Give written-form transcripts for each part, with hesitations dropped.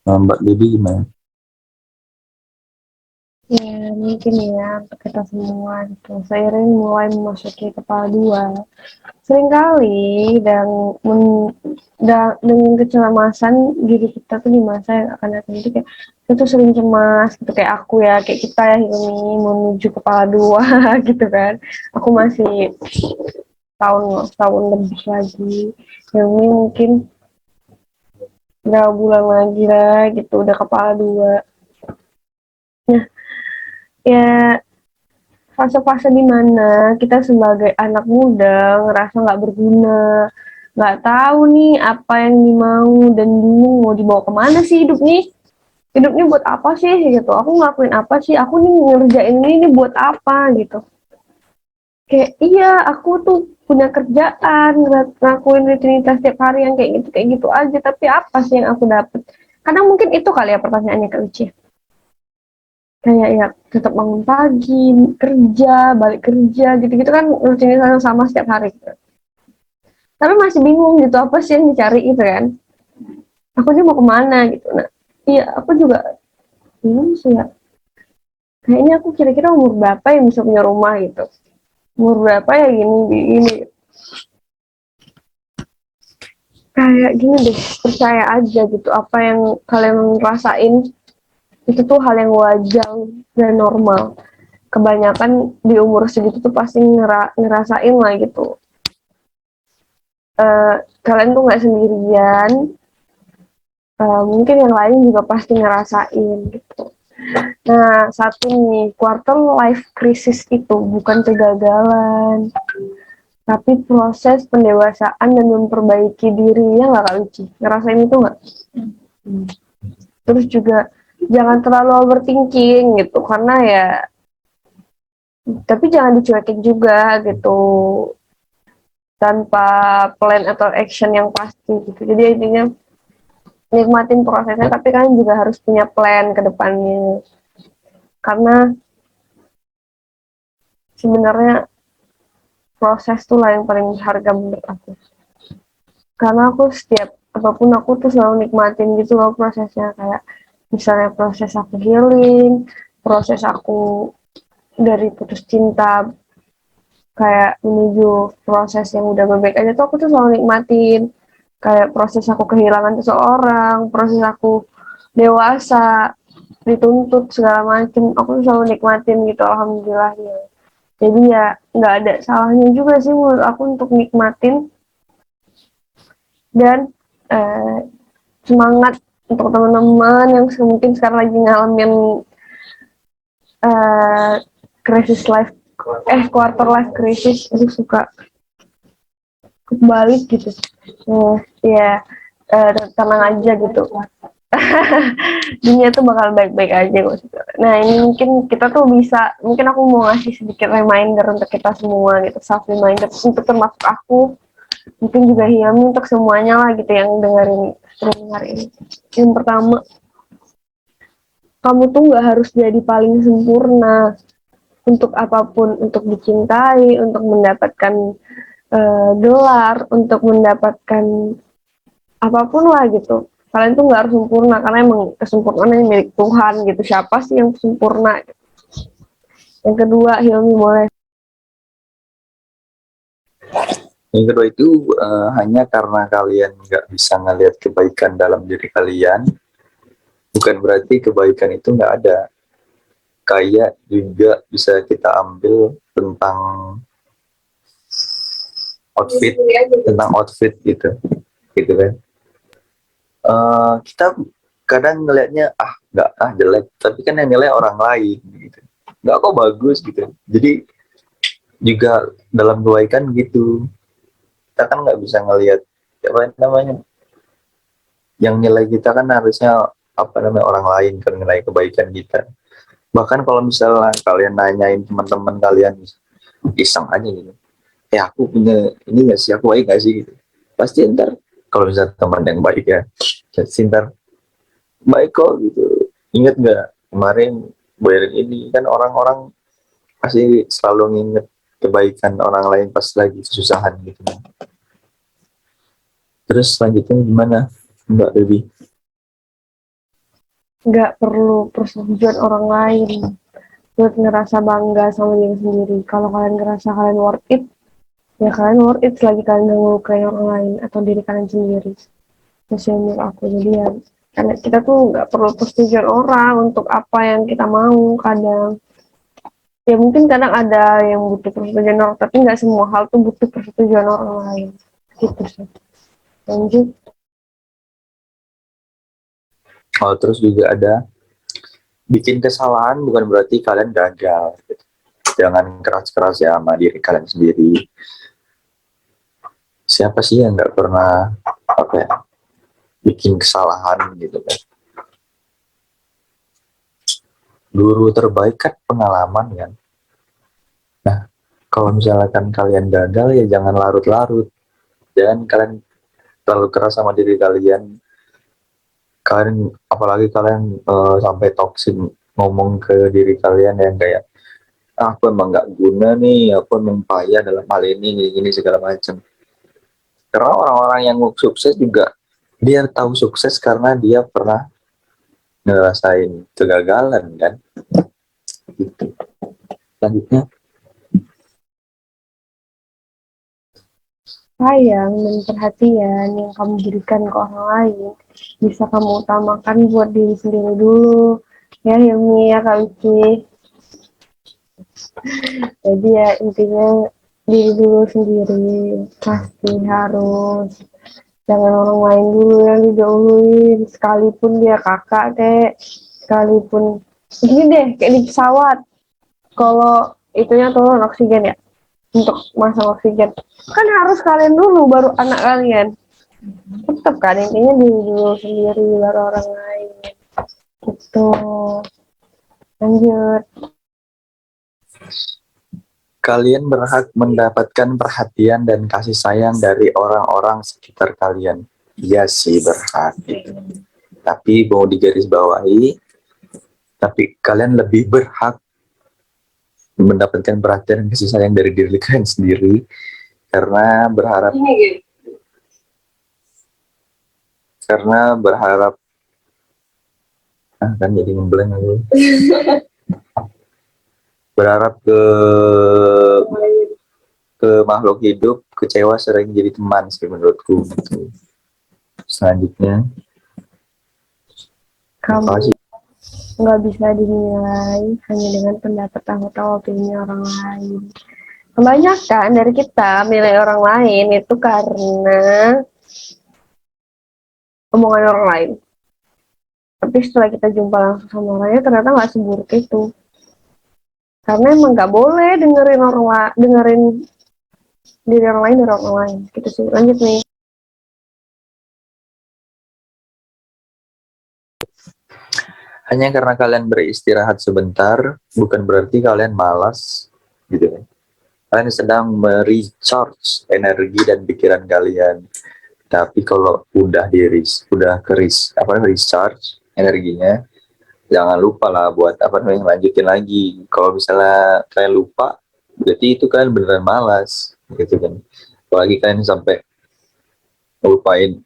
Mbak Debbie gimana? Ya, mungkin ya untuk kita semua gitu. Seiring mulai memasuki kepala dua, seringkali dengan kecemasan diri kita tuh di masa yang akan datang itu kayak kita tuh sering cemas gitu kayak aku ya kayak kita ya ini menuju kepala dua gitu kan. Aku masih tahun lebih lagi. Yang ini mungkin berapa bulan lagi lah gitu udah kepala dua. Nah, ya fase-fase di mana kita sebagai anak muda ngerasa nggak berguna, nggak tahu nih apa yang dimau dan bingung mau dibawa kemana sih hidup nih buat apa sih gitu, aku ngelakuin apa sih, aku nih ngerjain ini buat apa gitu, kayak iya aku tuh punya kerjaan ngelakuin rutinitas setiap hari yang kayak gitu aja, tapi apa sih yang aku dapet, kadang mungkin itu kali ya pertanyaannya Kak Uci, kayak ya tetap bangun pagi, kerja, balik kerja gitu-gitu kan rutinitas yang sama setiap hari gitu. Tapi masih bingung gitu apa sih yang dicari itu kan. Aku ini mau kemana gitu. Nah, iya aku juga bingung sih ya. Kayaknya aku kira-kira umur berapa yang bisa punya rumah gitu. Umur berapa ya gini. Kayak gini deh, percaya aja gitu apa yang kalian rasain itu tuh hal yang wajar dan normal. Kebanyakan di umur segitu tuh pasti ngerasain lah gitu. Kalian tuh nggak sendirian, mungkin yang lain juga pasti ngerasain gitu. Nah, satu nih, quarter life crisis itu bukan kegagalan, tapi proses pendewasaan dan memperbaiki diri, ya nggak Kak Uci? Ngerasain itu nggak? Hmm. Terus juga jangan terlalu overthinking gitu, karena ya, tapi jangan dicuekin juga gitu, tanpa plan atau action yang pasti gitu. Jadi intinya nikmatin prosesnya, tapi kalian juga harus punya plan ke depannya. Karena sebenarnya proses tuh lah yang paling berharga menurut aku. Karena aku setiap apapun aku tuh selalu nikmatin gitu loh prosesnya, kayak misalnya proses aku healing, proses aku dari putus cinta kayak menuju proses yang udah baik aja tuh aku tuh selalu nikmatin, kayak proses aku kehilangan seseorang, proses aku dewasa, dituntut segala macem, aku tuh selalu nikmatin gitu, alhamdulillah ya. Jadi ya nggak ada salahnya juga sih menurut aku untuk nikmatin dan eh, semangat untuk teman-teman yang mungkin sekarang lagi ngalamin eh, krisis life, quarter life crisis, itu suka kebalik gitu. Ya tenang aja gitu. Dunia tuh bakal baik-baik aja kok. Nah ini mungkin kita tuh bisa, mungkin aku mau ngasih sedikit reminder untuk kita semua gitu, self reminder untuk termasuk aku, mungkin juga Hilmi, untuk semuanya lah gitu yang dengerin streaming hari ini. Yang pertama, kamu tuh nggak harus jadi paling sempurna untuk apapun, untuk dicintai, untuk mendapatkan gelar, untuk mendapatkan apapun lah gitu. Kalian tuh nggak harus sempurna karena emang kesempurnaan yang milik Tuhan gitu. Siapa sih yang sempurna? Yang kedua, Hilmi boleh. Yang kedua itu hanya karena kalian nggak bisa ngelihat kebaikan dalam diri kalian, bukan berarti kebaikan itu nggak ada. Kayak juga bisa kita ambil tentang outfit gitu kan. Kita kadang ngelihatnya nggak jelek, tapi kan yang nilai orang lain gitu. Nggak kok bagus gitu. Jadi juga dalam kebaikan gitu, kita kan nggak bisa ngelihat apa namanya, yang nilai kita kan harusnya apa namanya orang lain kan nilai kebaikan kita. Bahkan kalau misalnya kalian nanyain teman-teman kalian iseng aja gitu, aku punya ini nggak sih, aku baik nggak sih gitu, pasti ntar kalau misalnya teman yang baik ya pasti ntar baik kok gitu, inget nggak kemarin bayarin ini kan, orang-orang pasti selalu nginget kebaikan orang lain pas lagi kesusahan gitu. Terus selanjutnya gimana Mbak Dewi? nggak perlu persetujuan orang lain buat ngerasa bangga sama diri sendiri. Kalau kalian ngerasa kalian worth it, ya kalian worth it selagi kalian nggak ngelukain orang lain atau diri kalian sendiri. Terus yang menurut aku, jadi ya karena kita tuh nggak perlu persetujuan orang untuk apa yang kita mau. Kadang ya mungkin kadang ada yang butuh persetujuan orang, tapi nggak semua hal tuh butuh persetujuan orang lain gitu sih. Lanjut. Oh, terus juga ada bikin kesalahan bukan berarti kalian gagal gitu. Jangan keras-keras ya sama diri kalian sendiri. Siapa sih yang nggak pernah apa ya bikin kesalahan gitu kan? Guru terbaik kan pengalaman kan. Nah, kalau misalkan kalian gagal ya jangan larut-larut. Jangan kalian terlalu keras sama diri kalian. Kalian apalagi kalian sampai toksik ngomong ke diri kalian yang kayak aku emang nggak guna nih, aku emang payah dalam hal ini segala macam. Karena orang-orang yang sukses juga dia tahu sukses karena dia pernah ngerasain kegagalan kan. Gitu. Selanjutnya, Sayang dan perhatian yang kamu berikan ke orang lain bisa kamu utamakan buat diri sendiri dulu ya Yumi ya Kak Uci. Jadi ya intinya diri dulu sendiri pasti harus, jangan orang lain dulu yang didahuluin, sekalipun dia kakak deh, sekalipun gini deh kayak di pesawat, kalau itunya turun oksigen ya, untuk masang oksigen kan harus kalian dulu baru anak kalian, tetap kan intinya diri dulu sendiri baru orang lain gitu. Lanjut. kalian berhak mendapatkan perhatian dan kasih sayang dari orang-orang sekitar kalian. Iya sih berhak gitu. Tapi mau digarisbawahi, tapi kalian lebih berhak mendapatkan perhatian dan kasih sayang dari diri kalian sendiri karena berharap kan jadi ngeblank aku. Berharap ke makhluk hidup kecewa sering jadi teman sih menurutku gitu. Selanjutnya Kamu nggak bisa dinilai hanya dengan pendapat atau opini orang lain. Kebanyakan dari kita menilai orang lain itu karena omongan orang lain. Tapi setelah kita jumpa langsung sama orangnya ternyata nggak seburuk itu. Karena emang nggak boleh dengerin diri orang lain dari orang lain. Gitu sih. Lanjut nih. hanya karena kalian beristirahat sebentar bukan berarti kalian malas gitu kan. Kalian sedang merecharge energi dan pikiran kalian. Tapi kalau udah recharge energinya, jangan lupa lah buat lanjutin lagi. Kalau misalnya kalian lupa, berarti itu kalian beneran malas, gitu kan. Apalagi kalian sampai lupain,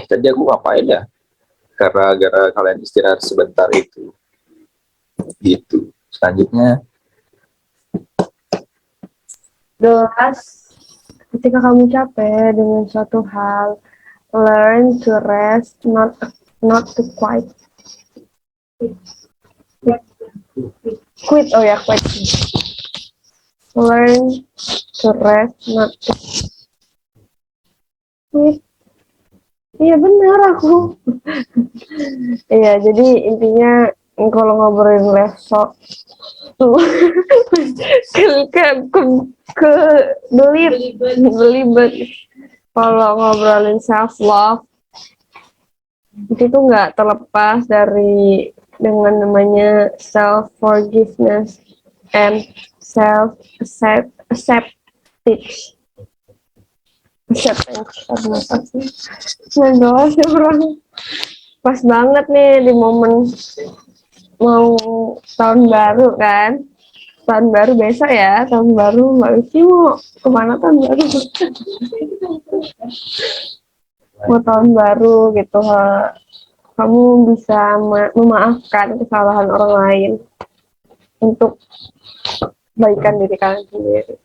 tadi aku ngapain ya? Karena gara kalian istirahat sebentar itu, gitu. Selanjutnya, Ketika kamu capek dengan suatu hal, learn to rest, not to quit. Oh ya, quit. Learn to rest, not to quit. Iya benar aku. Iya, jadi intinya kalau ngobrolin lesson tuh ke ke ke, ke belibet. Kalau ngobrolin self love itu tuh nggak terlepas dari dengan namanya self forgiveness and self acceptance. Pas banget nih di momen mau tahun baru kan, tahun baru besok ya, tahun baru Mbak Uci mau kemana tahun baru? Mau tahun baru gitu, kamu bisa memaafkan kesalahan orang lain untuk kebaikan diri kalian sendiri.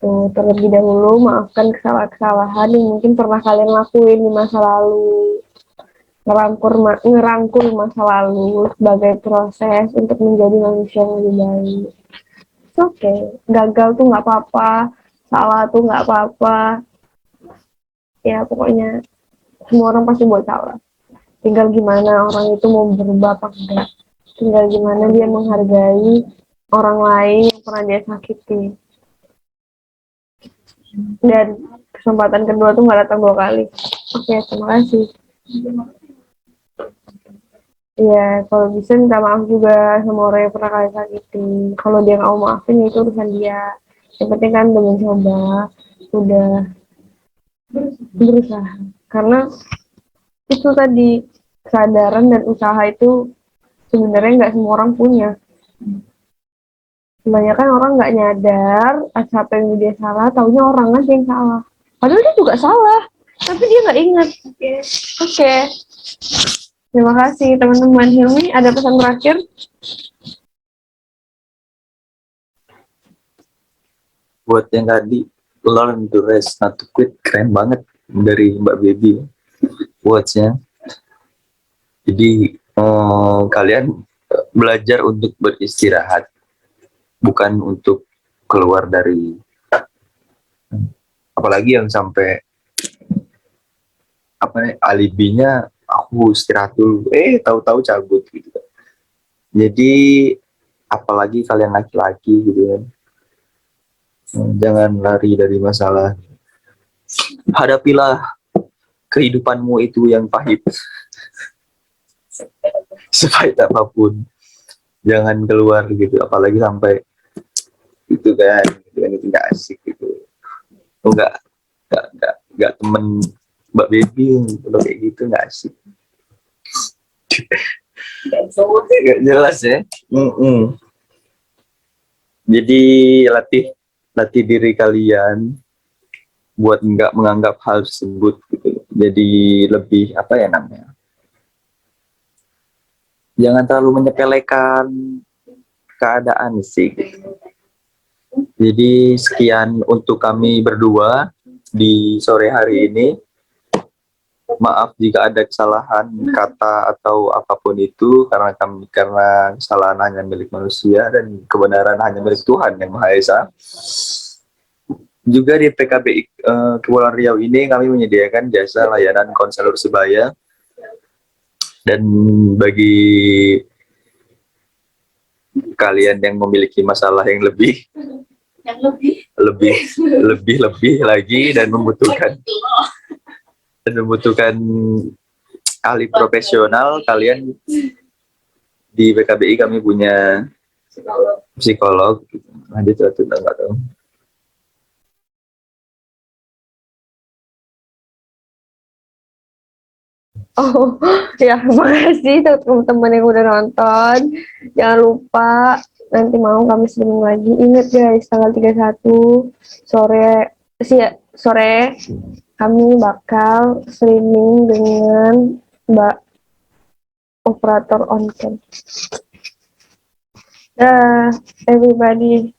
Tuh, terlebih dahulu maafkan kesalahan-kesalahan yang mungkin pernah kalian lakuin di masa lalu. Ngerangkul masa lalu sebagai proses untuk menjadi manusia yang lebih baik. Oke, gagal tuh nggak apa-apa, salah tuh nggak apa-apa. Ya pokoknya semua orang pasti buat salah. Tinggal gimana orang itu mau berubah apa enggak. Tinggal gimana dia menghargai orang lain yang pernah dia sakiti. Dan kesempatan kedua tuh nggak datang 2 kali. Oke, terima kasih. Ya, kalau bisa minta maaf juga sama orang yang pernah kalian sakiti. Kalau dia nggak mau maafin, ya itu urusan dia. Yang penting kan udah mencoba, udah berusaha. Karena itu tadi, kesadaran dan usaha itu sebenarnya nggak semua orang punya. Kebanyakan orang nggak nyadar apa yang dia salah, taunya orang aja yang salah. Padahal dia juga salah, tapi dia nggak ingat. Oke. Terima kasih teman-teman. Hilmi, ada pesan terakhir? Buat yang tadi, learn to rest, not to quit, keren banget dari Mbak Baby quotes-nya. Jadi kalian belajar untuk beristirahat, bukan untuk keluar dari, apalagi yang sampai apa nih, alibinya aku istirahat dulu, tahu-tahu cabut gitu. Jadi apalagi kalian laki-laki gitu kan, jangan lari dari masalah, hadapilah kehidupanmu itu yang pahit. Sepahit apapun, jangan keluar gitu, apalagi sampai itu kan, itu nggak asik gitu. Nggak temen Mbak Baby kalau kayak gitu, nggak asik. Nggak jelas ya. Jadi latih diri kalian buat nggak menganggap hal tersebut gitu. Jadi lebih apa ya namanya, jangan terlalu menyepelekan keadaan sih gitu. Jadi sekian untuk kami berdua di sore hari ini. Maaf jika ada kesalahan kata atau apapun itu, karena kesalahan hanya milik manusia dan kebenaran hanya milik Tuhan yang Maha Esa. Juga di PKBI Kepulauan Riau ini kami menyediakan jasa layanan konselor sebaya, dan bagi kalian yang memiliki masalah yang lebih lagi dan membutuhkan ahli profesional, kalian di PKBI kami punya psikolog. Lanjut tuh nggak tahu. Oh, ya, makasih teman-teman yang udah nonton. Jangan lupa nanti mau kami streaming lagi. Ingat guys, tanggal 31 sore kami bakal streaming dengan Mbak operator on cam. Dah, everybody.